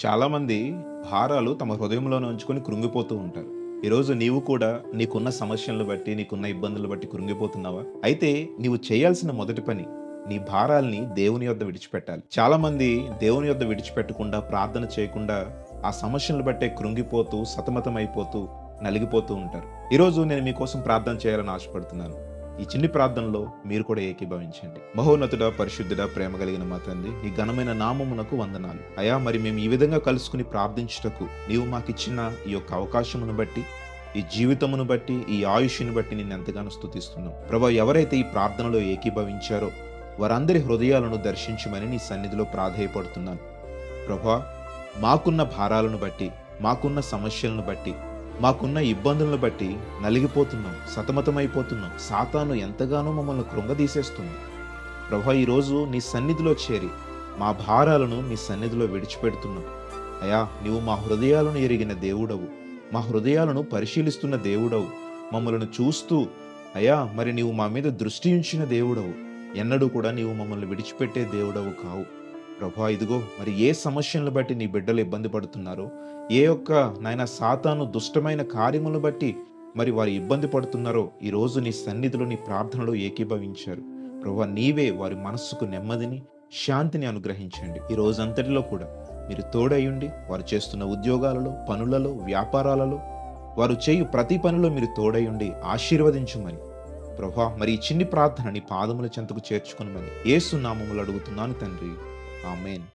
చాలామంది భారాలు తమ హృదయంలోనే ఉంచుకొని కృంగిపోతూ ఉంటారు. ఈరోజు నీవు కూడా నీకున్న సమస్యలను బట్టి, నీకున్న ఇబ్బందులు బట్టి కృంగిపోతున్నావా? అయితే నీవు చేయాల్సిన మొదటి పని నీ భారాల్ని దేవుని యొద్ద విడిచిపెట్టాలి. చాలామంది దేవుని యొద్ద విడిచిపెట్టకుండా, ప్రార్థన చేయకుండా ఆ సమస్యలను బట్టే కృంగిపోతూ, సతమతమైపోతూ, నలిగిపోతూ ఉంటారు. ఈరోజు నేను మీకోసం ప్రార్థన చేయాలని ఆశపడుతున్నాను. ఈ చిన్ని ప్రార్థనలో మీరు కూడా ఏకీభవించండి. మహోన్నతుడా, పరిశుద్ధుడా, ప్రేమ కలిగిన మా తండ్రి, నీ ఘనమైన నామమునకు వందనాలు. అయా, మరి మేము ఈ విధంగా కలుసుకుని ప్రార్థించుటకు నీవు మాకిచ్చిన ఈ యొక్క అవకాశమును బట్టి, ఈ జీవితమును బట్టి, ఈ ఆయుష్ని బట్టి నిన్ను ఎంతగానో స్తుతిస్తున్నాం. ప్రభా, ఎవరైతే ఈ ప్రార్థనలో ఏకీభవించారో వారందరి హృదయాలను దర్శించమని నీ సన్నిధిలో ప్రాధేయపడుతున్నాను. ప్రభా, మాకున్న భారాలను బట్టి, మాకున్న సమస్యలను బట్టి, మాకున్న ఇబ్బందులను బట్టి నలిగిపోతున్నాం, సతమతమైపోతున్నాం. సాతాను ఎంతగానో మమ్మల్ని కృంగదీసేస్తుంది. ప్రభా, ఈరోజు నీ సన్నిధిలో చేరి మా భారాలను నీ సన్నిధిలో విడిచిపెడుతున్నాం. అయా, నీవు మా హృదయాలను ఎరిగిన దేవుడవు, మా హృదయాలను పరిశీలిస్తున్న దేవుడవు, మమ్మల్ని చూస్తూ అయా మరి నీవు మా మీద దృష్టి ఉంచిన దేవుడవు. ఎన్నడూ కూడా నీవు మమ్మల్ని విడిచిపెట్టే దేవుడవు కావు. ప్రభా, ఇదిగో మరి ఏ సమస్యలను బట్టి నీ బిడ్డలు ఇబ్బంది పడుతున్నారో, ఏ యొక్క నాయన సాతాను దుష్టమైన కార్యములను బట్టి మరి వారు ఇబ్బంది పడుతున్నారో, ఈరోజు నీ సన్నిధిలో నీ ప్రార్థనలో ఏకీభవించారు. ప్రభా, నీవే వారి మనస్సుకు నెమ్మదిని, శాంతిని అనుగ్రహించండి. ఈ రోజంతటిలో కూడా మీరు తోడయుండి వారు చేస్తున్న ఉద్యోగాలలో, పనులలో, వ్యాపారాలలో, వారు చేయు ప్రతి పనిలో మీరు తోడయుండి ఆశీర్వదించుమని ప్రభా, మరి ఈ చిన్ని ప్రార్థన నీ పాదముల చెంతకు చేర్చుకునమని యేసు నామములో అడుగుతున్నాను తండ్రి. ఆమేన్.